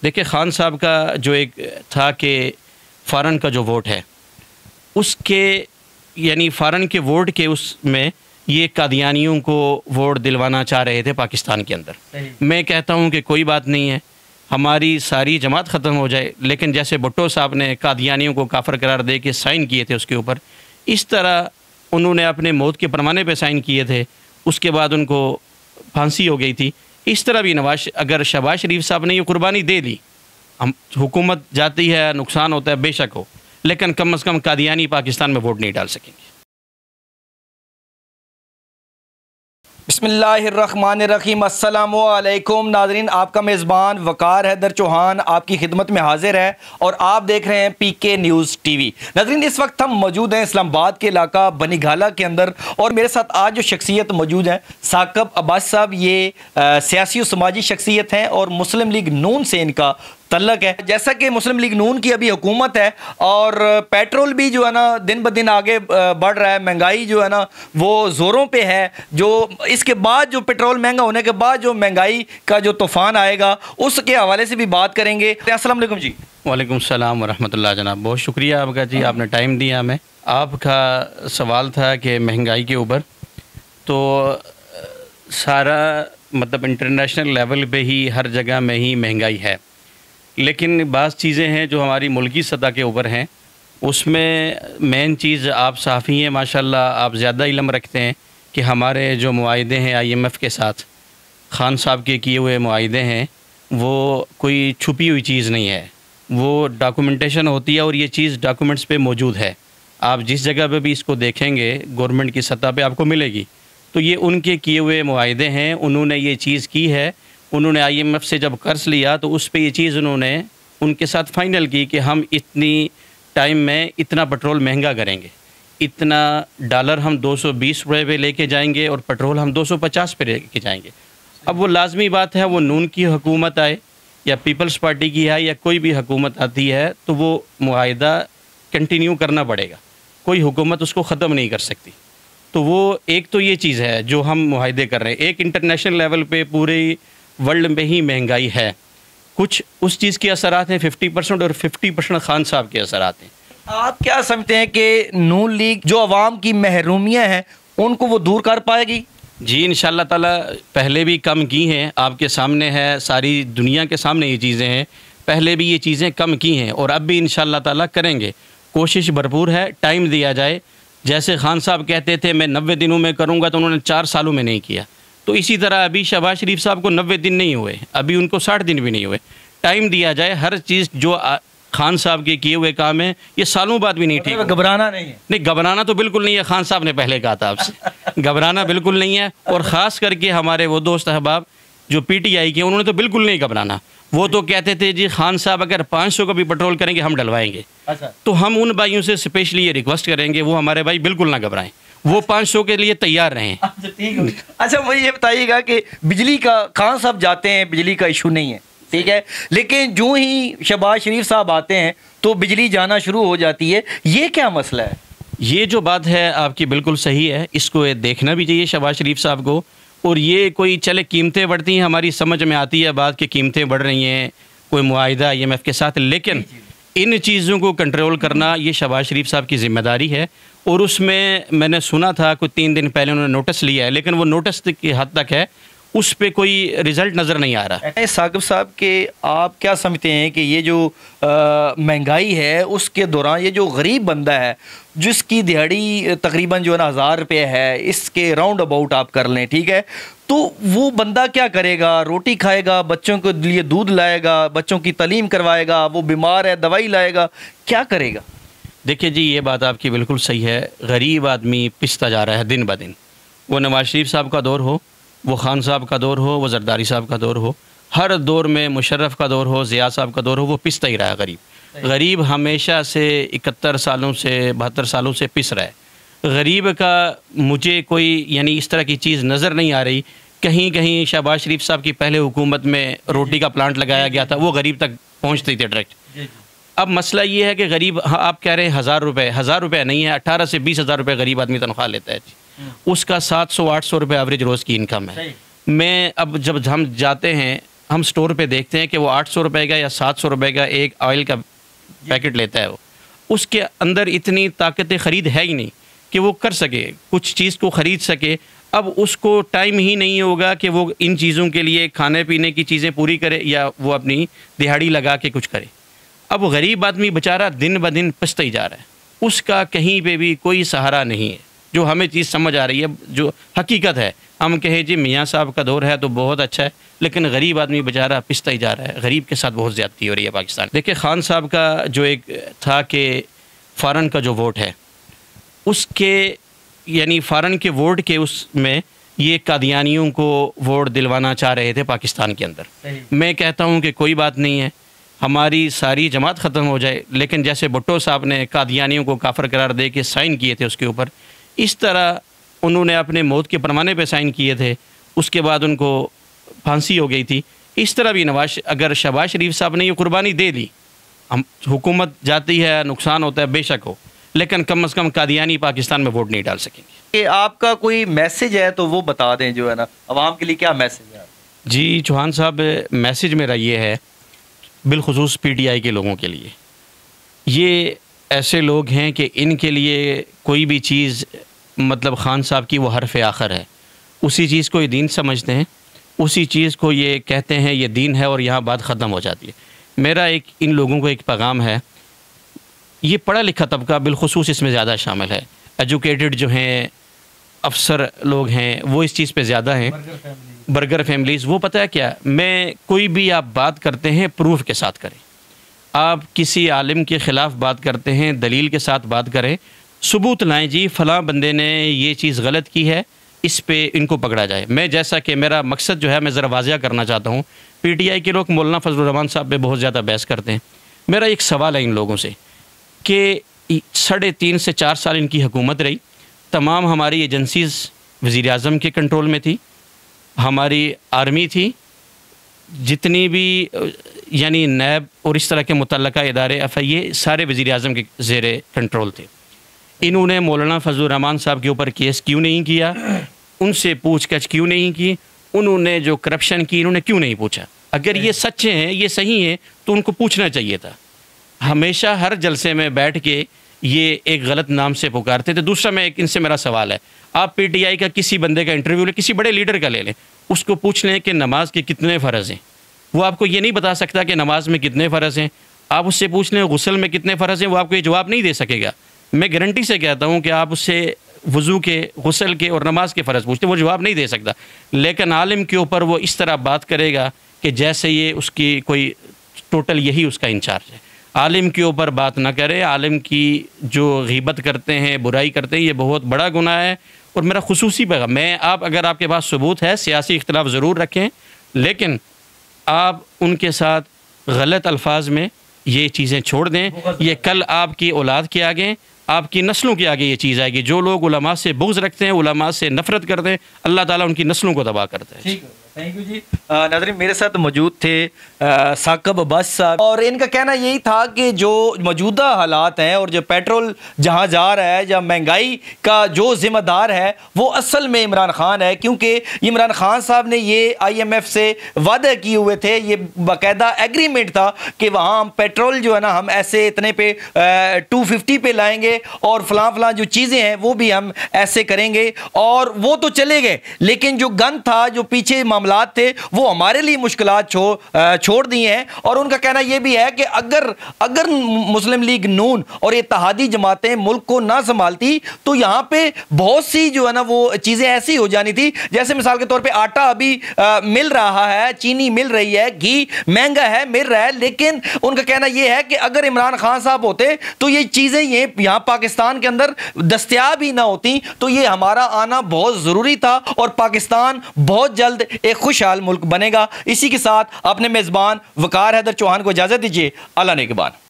देखिए, खान साहब का जो एक था कि फ़ॉरेन का जो वोट है उसके, यानी फ़ॉरेन के वोट के उसमें ये कादियानियों को वोट दिलवाना चाह रहे थे पाकिस्तान के अंदर। मैं कहता हूँ कि कोई बात नहीं है, हमारी सारी जमात ख़त्म हो जाए, लेकिन जैसे भुट्टो साहब ने कादियानियों को काफिर करार दे के साइन किए थे उसके ऊपर, इस तरह उन्होंने अपने मौत के परमाने पे साइन किए थे, उसके बाद उनको फांसी हो गई थी। इस तरह भी अगर शहबाज शरीफ साहब ने ये कुर्बानी दे दी, हम हुकूमत जाती है, नुकसान होता है, बेशक हो, लेकिन कम से कम कादियानी पाकिस्तान में वोट नहीं डाल सकेंगे। बिस्मिल्लाहिर्रहमानिर्रहीम। अस्सलामु अलैकुम नाज़रीन, आपका मेज़बान वकार हैदर चौहान आपकी खिदमत में हाजिर है और आप देख रहे हैं पीके न्यूज़ टीवी। नाज़रीन, इस वक्त हम मौजूद हैं इस्लामाबाद के इलाका बनीघाला के अंदर और मेरे साथ आज जो शख्सियत मौजूद हैं साकिब अब्बास साहब, ये सियासी और समाजी शख्सियत हैं और मुस्लिम लीग नून से इनका तल्लक है। जैसा कि मुस्लिम लीग नून की अभी हुकूमत है और पेट्रोल भी जो है ना दिन ब दिन आगे बढ़ रहा है, महंगाई जो है ना वो ज़ोरों पे है। जो इसके बाद जो पेट्रोल महंगा होने के बाद जो महंगाई का जो तूफ़ान आएगा उसके हवाले से भी बात करेंगे। अस्सलाम वालेकुम जी। वालेकुम सलाम व रहमतुल्लाह। जनाब, बहुत शुक्रिया आपका जी, आपने टाइम दिया हमें। आपका सवाल था कि महंगाई के ऊपर, तो सारा मतलब इंटरनेशनल लेवल पे ही हर जगह में ही महंगाई है, लेकिन बाज़ चीज़ें हैं जो हमारी मुल्की सतह के ऊपर हैं। उसमें मेन चीज़, आप सहाफ़ी हैं माशाल्लाह, आप ज़्यादा इल्म रखते हैं कि हमारे जो मुआहिदे हैं IMF के साथ, खान साहब के किए हुए मुआहिदे हैं, वो कोई छुपी हुई चीज़ नहीं है, वो डॉक्यूमेंटेशन होती है और ये चीज़ डॉक्यूमेंट्स पे मौजूद है। आप जिस जगह पे भी इसको देखेंगे गवर्नमेंट की सतह पे आपको मिलेगी। तो ये उनके किए हुए मुआहिदे हैं, उन्होंने ये चीज़ की है। उन्होंने IMF से जब कर्ज लिया तो उस पे ये चीज़ उन्होंने उनके साथ फ़ाइनल की कि हम इतनी टाइम में इतना पेट्रोल महंगा करेंगे, इतना डॉलर हम 220 रुपये पे लेके जाएंगे और पेट्रोल हम 250 पे लेके जाएंगे। अब वो लाजमी बात है, वो नून की हुकूमत आए या पीपल्स पार्टी की आए या कोई भी हुकूमत आती है तो वो मुआहिदा कंटिन्यू करना पड़ेगा, कोई हुकूमत उसको ख़त्म नहीं कर सकती। तो वो एक तो ये चीज़ है जो हम मुआहिदे कर रहे हैं। एक इंटरनेशनल लेवल पे पूरे वर्ल्ड में ही महंगाई है, कुछ उस चीज़ के असरात हैं 50% और 50% खान साहब के असरात हैं। आप क्या समझते हैं कि नून लीग जो अवाम की महरूमियाँ हैं उनको वो दूर कर पाएगी? जी इंशाअल्लाह ताला, पहले भी कम की हैं, आपके सामने है, सारी दुनिया के सामने ये चीज़ें हैं, पहले भी ये चीज़ें कम की हैं और अब भी इंशाअल्लाह ताला करेंगे। कोशिश भरपूर है, टाइम दिया जाए। जैसे खान साहब कहते थे मैं 90 दिनों में करूँगा, तो उन्होंने 4 सालों में नहीं किया। तो इसी तरह अभी शहबाज शरीफ साहब को 90 दिन नहीं हुए, अभी उनको 60 दिन भी नहीं हुए। टाइम दिया जाए, हर चीज़ जो खान साहब के किए हुए काम है ये सालों बाद भी नहीं ठीक। घबराना नहीं है? नहीं, घबराना तो बिल्कुल नहीं है, खान साहब ने पहले कहा था आपसे घबराना बिल्कुल नहीं है। और ख़ास करके हमारे वो दोस्त अहबाब जो PTI के, उन्होंने तो बिल्कुल नहीं घबराना। वो तो कहते थे जी खान साहब अगर 500 का भी पेट्रोल करेंगे हम डलवाएंगे। अच्छा। तो हम उन भाइयों से स्पेशली ये रिक्वेस्ट करेंगे, वो हमारे भाई बिल्कुल ना घबराएं, वो 500 के लिए तैयार रहें। अच्छा, ठीक है। अच्छा, मुझे ये बताइएगा कि बिजली का, खान साहब जाते हैं, बिजली का इशू नहीं है, ठीक है, लेकिन जो ही शहबाज शरीफ साहब आते हैं तो बिजली जाना शुरू हो जाती है। ये क्या मसला है? ये जो बात है आपकी बिल्कुल सही है, इसको ये देखना भी चाहिए शहबाज शरीफ साहब को। और ये कोई चले कीमतें बढ़ती हैं, हमारी समझ में आती है बात कि कीमतें बढ़ रही हैं, कोई मुआहिदा IMF के साथ, लेकिन इन चीज़ों को कंट्रोल करना ये शहबाज शरीफ साहब की ज़िम्मेदारी है। और उसमें मैंने सुना था कुछ 3 दिन पहले उन्होंने नोटिस लिया है, लेकिन वो नोटिस की हद तक है, उस पे कोई रिज़ल्ट नज़र नहीं आ रहा है। साकिब साहब के आप क्या समझते हैं कि ये जो महंगाई है उसके दौरान ये जो गरीब बंदा है जिसकी दिहाड़ी तकरीबन जो है ना 1000 रुपये है, इसके राउंड अबाउट आप कर लें, ठीक है, तो वो बंदा क्या करेगा? रोटी खाएगा, बच्चों के लिए दूध लाएगा, बच्चों की तालीम करवाएगा, वो बीमार है दवाई लाएगा, क्या करेगा? देखिए जी, ये बात आपकी बिल्कुल सही है, गरीब आदमी पिसता जा रहा है दिन ब दिन। वो नवाज शरीफ साहब का दौर हो, वो खान साहब का दौर हो, वो जरदारी साहब का दौर हो, हर दौर में मुशर्रफ का दौर हो, ज़िया साहब का दौर हो, वो पिसता ही रहा है गरीब। गरीब हमेशा से 71 सालों से 72 सालों से पिस रहा है। गरीब का मुझे कोई यानी इस तरह की चीज़ नज़र नहीं आ रही। कहीं कहीं शहबाज शरीफ साहब की पहले हुकूमत में रोटी का प्लांट लगाया गया था, वो गरीब तक पहुँचती थी डायरेक्ट। अब मसला ये है कि गरीब, हाँ आप कह रहे हैं 1000 रुपये नहीं है, 18 से 20 हज़ार रुपये गरीब आदमी तनख्वाह लेता है, उसका 700-800 रुपये एवरेज रोज़ की इनकम है। मैं अब जब हम जाते हैं, हम स्टोर पे देखते हैं कि वो 800 रुपये का या 700 रुपये का एक ऑयल का पैकेट लेता है, वो उसके अंदर इतनी ताकत ख़रीद है ही नहीं कि वो कर सके, कुछ चीज़ को ख़रीद सके। अब उसको टाइम ही नहीं होगा कि वो इन चीज़ों के लिए खाने पीने की चीज़ें पूरी करे या वो अपनी दिहाड़ी लगा के कुछ करे। अब गरीब आदमी बेचारा दिन ब दिन पिसता ही जा रहा है, उसका कहीं पे भी कोई सहारा नहीं है। जो हमें चीज़ समझ आ रही है, जो हकीकत है, हम कहें जी मियाँ साहब का दौर है तो बहुत अच्छा है, लेकिन गरीब आदमी बेचारा पिसता ही जा रहा है। गरीब के साथ बहुत ज़्यादती हो रही है पाकिस्तान। देखिए खान साहब का जो एक था कि फ़ॉरेन का जो वोट है उसके, यानी फ़ॉरेन के वोट के उसमें ये कादियानियों को वोट दिलवाना चाह रहे थे पाकिस्तान के अंदर। मैं कहता हूँ कि कोई बात नहीं है, हमारी सारी जमात ख़त्म हो जाए, लेकिन जैसे भुट्टो साहब ने कादियानियों को काफिर करार दे के साइन किए थे उसके ऊपर, इस तरह उन्होंने अपने मौत के परमाने पे साइन किए थे, उसके बाद उनको फांसी हो गई थी। इस तरह भी अगर शहबाज शरीफ साहब ने ये कुर्बानी दे दी, हम हुकूमत जाती है, नुकसान होता है बेशक हो, लेकिन कम से कम कादियानी पाकिस्तान में वोट नहीं डाल सकेंगे। कि आपका कोई मैसेज है तो वो बता दें, जो है ना अवाम के लिए क्या मैसेज है? जी चौहान साहब, मैसेज मेरा ये है बिलखुसूस PTI के लोगों के लिए, ये ऐसे लोग हैं कि इनके लिए कोई भी चीज़ मतलब खान साहब की वो हरफ आखिर है, उसी चीज़ को ये दीन समझते हैं, उसी चीज़ को ये कहते हैं ये दीन है और यहाँ बात ख़त्म हो जाती है। मेरा एक इन लोगों को एक पैगाम है, ये पढ़ा लिखा तबका बिलखुसूस इसमें ज़्यादा शामिल है, एजुकेटेड जो हैं अफसर लोग हैं वो इस चीज़ पे ज़्यादा हैं, बर्गर फैमिलीज़। वो पता है क्या, मैं कोई भी आप बात करते हैं प्रूफ के साथ करें, आप किसी आलिम के ख़िलाफ़ बात करते हैं दलील के साथ बात करें, सबूत लाएं जी फ़लाँ बंदे ने ये चीज़ गलत की है, इस पे इनको पकड़ा जाए। मैं जैसा कि मेरा मकसद जो है मैं ज़रा वाज़िया करना चाहता हूँ, PTI के लोग मौलाना फजलुर रहमान साहब पे बहुत ज़्यादा बहस करते हैं। मेरा एक सवाल है इन लोगों से कि 3.5 से 4 साल इनकी हुकूमत रही, तमाम हमारी एजेंसीज़ वज़ीर आज़म के कंट्रोल में थी, हमारी आर्मी थी, जितनी भी यानी नैब और इस तरह के मुतल्लका इदारे FIA सारे वज़ीर आज़म के ज़ेरे कंट्रोल थे। इन्होंने मौलाना फजलुर रहमान साहब के ऊपर केस क्यों नहीं किया, उनसे पूछताछ क्यों नहीं की, उन्होंने जो करप्शन की इन्होंने क्यों नहीं पूछा? अगर ये सच्चे हैं, ये सही हैं, तो उनको पूछना चाहिए था। हमेशा हर जलसे में बैठ के ये एक गलत नाम से पुकारते थे। दूसरा, मैं एक इनसे मेरा सवाल है, आप PTI का किसी बंदे का इंटरव्यू लें, किसी बड़े लीडर का ले लें, उसको पूछ लें कि नमाज के कितने फ़र्ज़ हैं, वो आपको ये नहीं बता सकता कि नमाज में कितने फ़र्ज़ हैं। आप उससे पूछ लें गुस्ल में कितने फ़र्ज़ हैं, वो आपको ये जवाब नहीं दे सकेगा। मैं गारंटी से कहता हूँ कि आप उससे वज़ू के, गुस्ल के और नमाज के फ़र्ज़ पूछते, वो जवाब नहीं दे सकता। लेकिन आलिम के ऊपर वो इस तरह बात करेगा कि जैसे ये उसकी कोई टोटल यही उसका इंचार्ज है। आलिम के ऊपर बात ना करे, आलिम की जो गीबत करते हैं, बुराई करते हैं, ये बहुत बड़ा गुनाह है। और मेरा खुसूसी पैगाम, मैं आप अगर आपके पास सबूत है, सियासी इख्तिलाफ ज़रूर रखें, लेकिन आप उनके साथ गलत अल्फाज में ये चीज़ें छोड़ दें। ये कल आपकी औलाद के आगे, आपकी नस्लों के आगे ये चीज़ आएगी। जो लोग उलमा से बुग़्ज़ रखते हैं, उलमा से नफ़रत करते हैं, अल्लाह ताला उनकी नस्लों को तबाह करता है। ठीक है, थैंक यू जी। नाज़रीन, मेरे साथ मौजूद थे साकिब अब्बास साहब, और इनका कहना यही था कि जो मौजूदा हालात हैं और जो पेट्रोल जहाँ जा रहा है, जहाँ महंगाई का जो ज़िम्मेदार है वो असल में इमरान खान है, क्योंकि इमरान खान साहब ने ये IMF से वादे किए हुए थे, ये बाकायदा एग्रीमेंट था कि वहाँ हम पेट्रोल जो है ना हम ऐसे इतने पे 250 पे लाएंगे और फलां जो चीज़ें हैं वो भी हम ऐसे करेंगे, और वो तो चले गए, लेकिन जो गन था, जो पीछे मामलात थे, वो हमारे लिए मुश्किलात छोड़ दिए हैं। और उनका कहना यह भी है कि अगर मुस्लिम लीग नून और इत्तेहादी जमातें मुल्क को ना संभालती तो यहाँ पे बहुत सी जो है ना वो चीज़ें ऐसी हो जानी थी, जैसे मिसाल के तौर पे आटा अभी मिल रहा है, चीनी मिल रही है, घी महंगा है, मिल रहा है, लेकिन उनका कहना यह है कि अगर इमरान खान साहब होते तो ये चीज़ें यहाँ पाकिस्तान के अंदर दस्तयाब ही ना होती। तो ये हमारा आना बहुत ज़रूरी था और पाकिस्तान बहुत जल्द एक खुशहाल मुल्क बनेगा। इसी के साथ अपने मेज़बान वकार हैदर चौहान को इजाज़त दीजिए। अल्लाह नेगहबान।